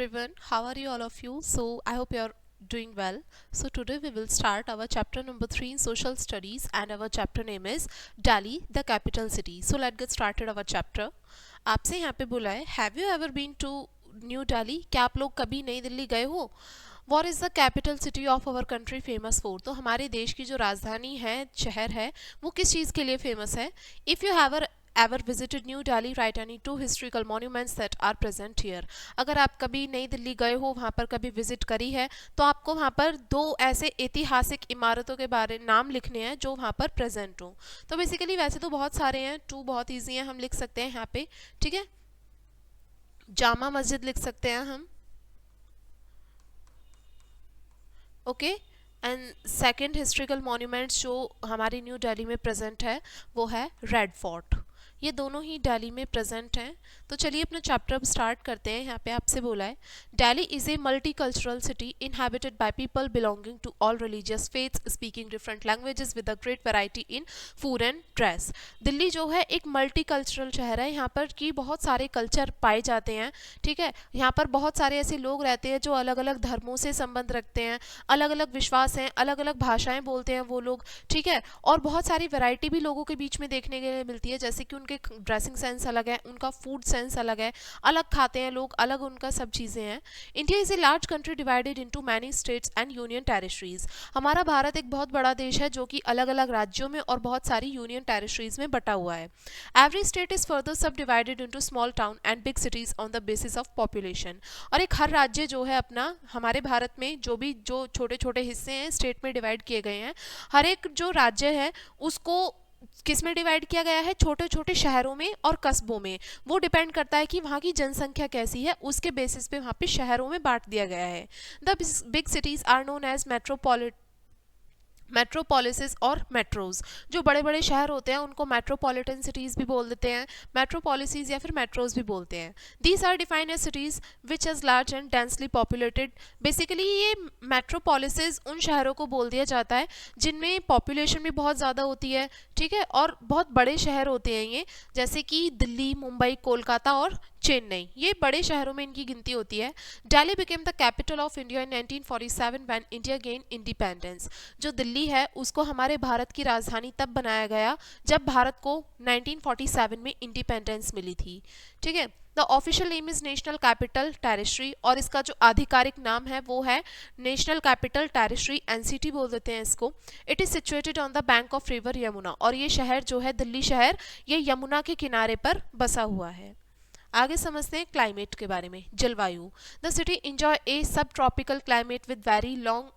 everyone, how are you all of you? So I hope you're doing well. So today we will start our chapter number 3 in social studies and our chapter name is Delhi, the capital city. So let's get started our chapter. आपसे यहाँ पे बोला है Have you ever been to new Delhi? क्या आप लोग कभी नई दिल्ली गए हो? What is the capital city of our country famous for? तो हमारे देश की जो राजधानी है, शहर है, वो किस चीज़ के लिए फेमस है? If you have ever visited New Delhi, write any two historical monuments that are present here. अगर आप कभी नई दिल्ली गए हो, वहाँ पर कभी विजिट करी है, तो आपको वहाँ पर दो ऐसे ऐतिहासिक इमारतों के बारे नाम लिखने हैं जो वहाँ पर प्रेजेंट हो. तो बेसिकली वैसे तो बहुत सारे हैं, टू बहुत ईजी हैं, हम लिख सकते हैं यहाँ पे. ठीक है, जामा मस्जिद लिख सकते हैं हम. Okay, and second historical monuments जो हमारी न्यू दिल्ली में प्रेजेंट है वो है रेड फोर्ट. ये दोनों ही दिल्ली में प्रेजेंट हैं. तो चलिए अपना चैप्टर अब स्टार्ट करते हैं. यहाँ पे आपसे बोला है Delhi is a multi cultural city inhabited by people belonging to all religious faiths speaking different languages with a great variety in food and dress. Delhi जो है एक मल्टी कल्चरल शहर है. यहाँ पर की बहुत सारे कल्चर पाए जाते हैं. ठीक है, यहाँ पर बहुत सारे ऐसे लोग रहते हैं जो अलग अलग धर्मों से संबंध रखते हैं, अलग अलग विश्वास हैं, अलग अलग भाषाएं बोलते हैं वो लोग. ठीक है, और बहुत सारी वैरायटी भी लोगों के बीच में देखने के लिए मिलती है, जैसे कि उनके ड्रेसिंग सेंस अलग है, उनका फूड सेंस अलग है, अलग खाते हैं लोग, अलग उनका सब चीज़ें हैं. India is a large country divided into many states and union territories. हमारा भारत एक बहुत बड़ा देश है जो कि अलग अलग राज्यों में और बहुत सारी यूनियन टेरिटरीज में बटा हुआ है. एवरी स्टेट इज़ फर्दर सब divided into small town and big cities on the basis of population. और एक हर राज्य जो है अपना, हमारे भारत में जो छोटे छोटे हिस्से हैं स्टेट में डिवाइड किए गए हैं, हर एक जो राज्य है उसको किस में डिवाइड किया गया है? छोटे छोटे शहरों में और कस्बों में. वो डिपेंड करता है कि वहाँ की जनसंख्या कैसी है, उसके बेसिस पे वहाँ पे शहरों में बांट दिया गया है. The big cities are known as metropolises और मेट्रोज. जो बड़े बड़े शहर होते हैं उनको मेट्रोपॉलिटन सिटीज़ भी बोल देते हैं, मेट्रोपॉलिसीज या फिर मेट्रोज भी बोलते हैं. These are defined as cities which is large and densely populated. Basically ये मेट्रोपॉलिसिस उन शहरों को बोल दिया जाता है जिनमें पॉपुलेशन भी बहुत ज़्यादा होती है. ठीक है, और बहुत बड़े शहर होते हैं ये, जैसे कि दिल्ली, मुंबई, कोलकाता और चेन्नई. ये बड़े शहरों में इनकी गिनती होती है. Delhi became the capital of India in 1947 when India gain independence. जो दिल्ली है उसको हमारे भारत की राजधानी तब बनाया गया जब भारत को 1947 में इंडिपेंडेंस मिली थी. ठीक है, the official name is national capital territory, और इसका जो आधिकारिक नाम है वो है नेशनल कैपिटल टेरिटरी, एनसीटी बोल देते हैं इसको. It is situated on the bank of river Yamuna. और ये शहर जो है दिल्ली शहर, ये यमुना के किनारे पर बसा हुआ है. आगे समझते हैं क्लाइमेट के बारे में. जलवायु. द सिटी इंजॉय ए सब tropical climate with very long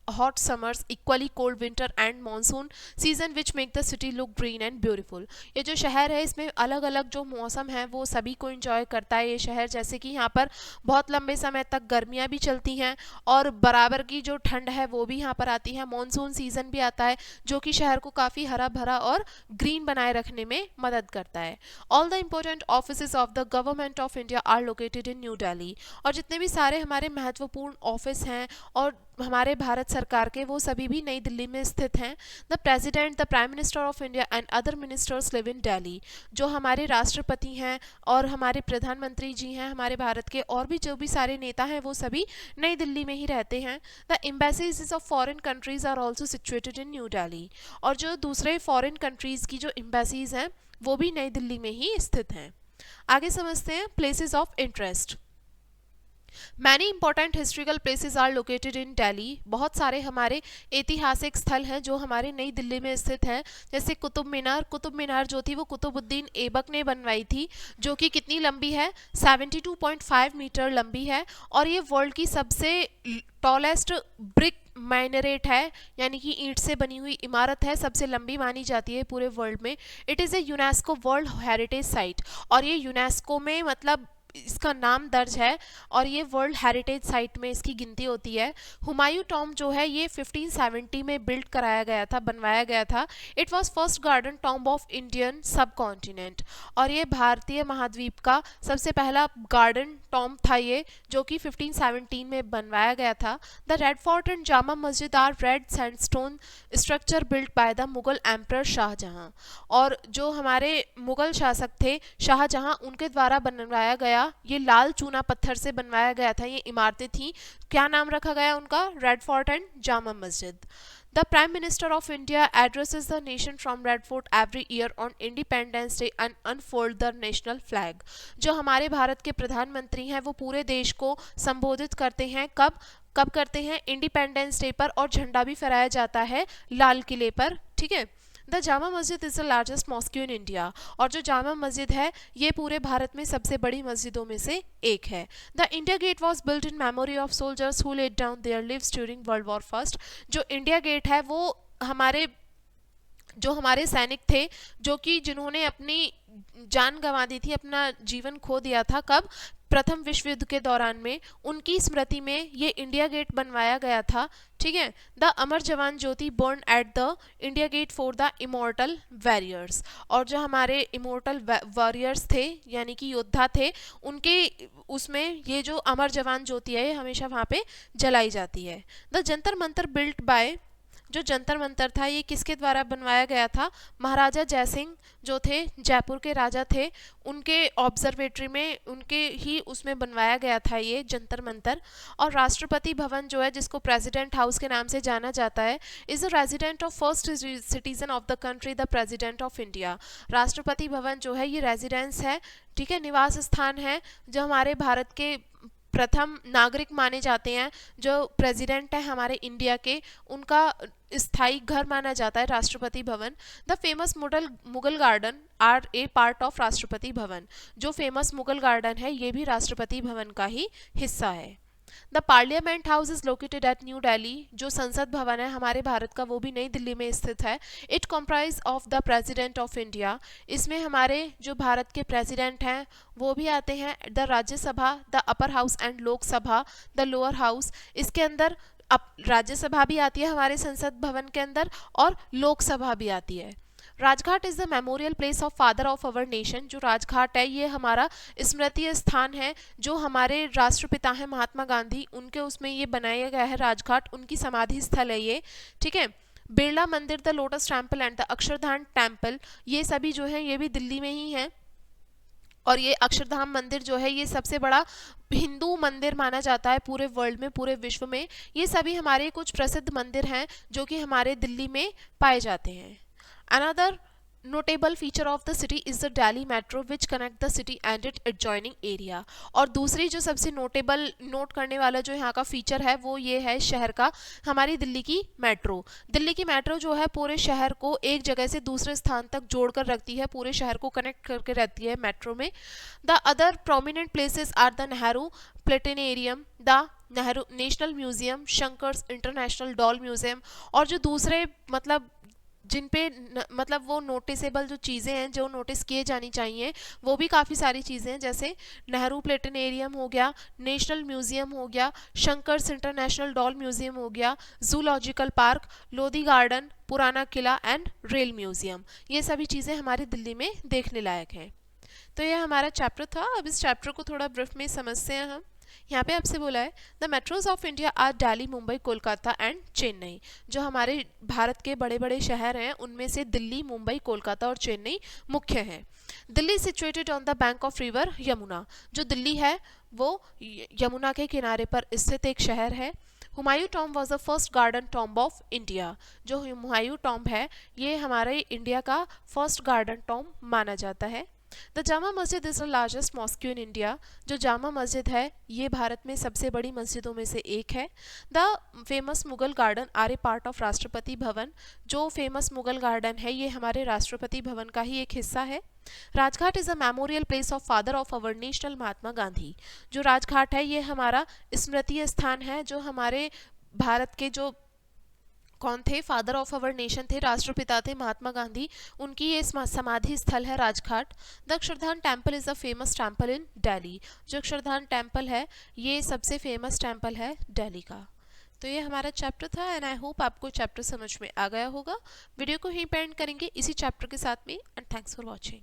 hot summers, equally cold winter and monsoon season which make the city look green and beautiful. ये जो शहर है इसमें अलग अलग जो मौसम है वो सभी को एंजॉय करता है ये शहर. जैसे कि यहाँ पर बहुत लंबे समय तक गर्मियाँ भी चलती हैं और बराबर की जो ठंड है वो भी यहाँ पर आती है. मॉनसून सीजन भी आता है जो कि शहर को काफ़ी हरा भरा और ग्रीन बनाए रखने में मदद करता है. All the important office of the government of India are located in new Delhi. और जितने भी सारे हमारे महत्वपूर्ण ऑफिस हैं और हमारे भारत सरकार के, वो सभी भी नई दिल्ली में स्थित हैं. The president, the prime minister of India and other ministers live in Delhi. जो हमारे राष्ट्रपति हैं और हमारे प्रधानमंत्री जी हैं हमारे भारत के, और भी जो भी सारे नेता हैं वो सभी नई दिल्ली में ही रहते हैं. The embassies of foreign countries are also situated in new Delhi. और जो दूसरे फॉरेन कंट्रीज़ की जो एम्बेसीज हैं वो भी नई दिल्ली में ही स्थित हैं. आगे समझते हैं places of interest. Many important historical places are located in Delhi. बहुत सारे हमारे ऐतिहासिक स्थल हैं जो हमारे नई दिल्ली में स्थित हैं. जैसे कुतुब मीनार. कुतुब मीनार जो थी वो कुतुबुद्दीन ऐबक ने बनवाई थी, जो कि कितनी लंबी है? 72.5 मीटर लंबी है. और ये वर्ल्ड की सबसे टॉलेस्ट ब्रिक माइनरेट है, यानी कि ईंट से बनी हुई इमारत है, सबसे लंबी मानी जाती है पूरे वर्ल्ड में. It is a UNESCO world heritage site. और ये यूनेस्को में मतलब इसका नाम दर्ज है और ये वर्ल्ड हेरिटेज साइट में इसकी गिनती होती है. हुमायूं टॉम्ब जो है ये 1570 में बिल्ड कराया गया था, बनवाया गया था. It was first garden tomb of Indian सब कॉन्टिनेंट. और ये भारतीय महाद्वीप का सबसे पहला गार्डन टॉम्ब था ये, जो कि 1517 में बनवाया गया था. The Red Fort and Jama Masjid are red sandstone structure built by the Mughal emperor Shahjahan. और जो हमारे मुगल शासक थे शाहजहां, उनके द्वारा बनवाया गया गया, ये लाल चूना पत्थर से बनवाया गया था, ये इमारतें थी। क्या नाम रखा गया उनका? रेड फोर्ट एंड जामा मस्जिद। The Prime Minister of India addresses the nation from Red Fort every year on Independence Day and unfold the national flag। जो हमारे भारत के प्रधानमंत्री हैं वो पूरे देश को संबोधित करते हैं, कब कब करते हैं? इंडिपेंडेंस डे पर, और झंडा भी फहराया जाता है लाल किले पर, ठीक है। The Jama Masjid is the largest mosque in India, और जो जामा मस्जिद है ये पूरे भारत में सबसे बड़ी मस्जिदों में से एक है। The India gate was built in memory of soldiers who laid down their lives during world war first. जो इंडिया गेट है वो जो हमारे सैनिक थे, जो कि जिन्होंने अपनी जान गंवा दी थी, अपना जीवन खो दिया था, कब? प्रथम विश्व युद्ध के दौरान में, उनकी स्मृति में ये इंडिया गेट बनवाया गया था, ठीक है। The Amar Jawan Jyoti burn at the India Gate for the immortal warriors, और जो हमारे इमोर्टल वॉरियर्स थे यानी कि योद्धा थे, उनके उसमें ये जो अमर जवान ज्योति है ये हमेशा वहाँ पे जलाई जाती है। The Jantar Mantar built by, जो जंतर मंतर था ये किसके द्वारा बनवाया गया था? महाराजा जयसिंह जो थे, जयपुर के राजा थे, उनके ऑब्जर्वेटरी में, उनके ही उसमें बनवाया गया था ये जंतर मंतर। और राष्ट्रपति भवन जो है, जिसको प्रेसिडेंट हाउस के नाम से जाना जाता है, is the resident of first citizen of the country the president of India. राष्ट्रपति भवन जो है ये रेजिडेंस है, ठीक है, निवास स्थान है, जो हमारे भारत के प्रथम नागरिक माने जाते हैं, जो प्रेसिडेंट है हमारे इंडिया के, उनका स्थायी घर माना जाता है Rashtrapati Bhavan. The famous Mughal garden are a part of Rashtrapati Bhavan. जो फेमस मुगल गार्डन है ये भी राष्ट्रपति भवन का ही हिस्सा है। The parliament house is located at new Delhi. जो संसद भवन है हमारे भारत का वो भी नई दिल्ली में स्थित है। It comprise of the president of India. इसमें हमारे जो भारत के प्रेसिडेंट हैं वो भी आते हैं। The Rajya Sabha, the upper house and Lok Sabha, the lower house. इसके अंदर राज्यसभा भी आती है हमारे संसद भवन के अंदर, और लोकसभा भी आती है। Rajghat is the memorial place of father of our nation. जो राजघाट है ये हमारा स्मृति स्थान है, जो हमारे राष्ट्रपिता हैं महात्मा गांधी, उनके उसमें ये बनाया गया है राजघाट, उनकी समाधि स्थल है ये, ठीक है। बिरला मंदिर, the lotus temple and the Akshardham temple, ये सभी जो है ये भी दिल्ली में ही है। और ये अक्षरधाम मंदिर जो है ये सबसे बड़ा हिंदू मंदिर माना जाता है पूरे वर्ल्ड में, पूरे विश्व में। ये सभी हमारे कुछ प्रसिद्ध मंदिर हैं जो कि हमारे दिल्ली में पाए जाते हैं। Another notable feature of the city is the Delhi Metro which connect the city and its adjoining area। और दूसरी जो सबसे नोट करने वाला जो यहाँ का फीचर है वो ये है शहर का, हमारी दिल्ली की मेट्रो। दिल्ली की मेट्रो जो है पूरे शहर को एक जगह से दूसरे स्थान तक जोड़कर रखती है, पूरे शहर को कनेक्ट करके रहती है मेट्रो में। The other prominent places are the Nehru planetarium, the Nehru national museum, Shankar's international doll museum. और जो दूसरे जिन पे मतलब वो नोटिसेबल जो चीज़ें हैं जो नोटिस किए जानी चाहिए वो भी काफ़ी सारी चीज़ें हैं, जैसे नेहरू प्लेनेटेरियम हो गया, नेशनल म्यूज़ियम हो गया, शंकर्स इंटरनेशनल डॉल म्यूज़ियम हो गया, जूलॉजिकल पार्क, लोधी गार्डन, पुराना किला एंड रेल म्यूज़ियम। ये सभी चीज़ें हमारी दिल्ली में देखने लायक हैं। तो ये हमारा चैप्टर था। अब इस चैप्टर को थोड़ा ब्रीफ में समझते हैं हम। यहाँ पे आपसे बोला है the metros of India are Delhi, Mumbai, Kolkata and Chennai. जो हमारे भारत के बड़े बड़े शहर हैं उनमें से दिल्ली, मुंबई, कोलकाता और चेन्नई मुख्य हैं। Delhi situated on the bank of river Yamuna. जो दिल्ली है वो यमुना के किनारे पर स्थित एक शहर है। Humayun tomb was the first garden tomb of India. जो हुमायूं टॉम्ब है ये हमारे इंडिया का फर्स्ट गार्डन टॉम्ब माना जाता है। The Jama Masjid is the largest mosque in India. जो जामा मस्जिद है ये भारत में सबसे बड़ी मस्जिदों में से एक है। The famous Mughal garden are a part of Rashtrapati Bhavan. जो फेमस मुगल गार्डन है ये हमारे राष्ट्रपति भवन का ही एक हिस्सा है। Rajghat is a memorial place of father of our national Mahatma Gandhi. जो राजघाट है ये हमारा स्मृति स्थान है, जो हमारे भारत के जो कौन थे, फादर ऑफ अवर नेशन थे, राष्ट्रपिता थे महात्मा गांधी, उनकी ये समाधि स्थल है Rajghat. The Akshardham temple is the famous temple in Delhi. जो अक्षरधाम टेम्पल है ये सबसे फेमस टेम्पल है दिल्ली का। तो ये हमारा चैप्टर था एंड आई होप आपको चैप्टर समझ में आ गया होगा। वीडियो को यहीं पे एंड करेंगे इसी चैप्टर के साथ में एंड थैंक्स फॉर वॉचिंग।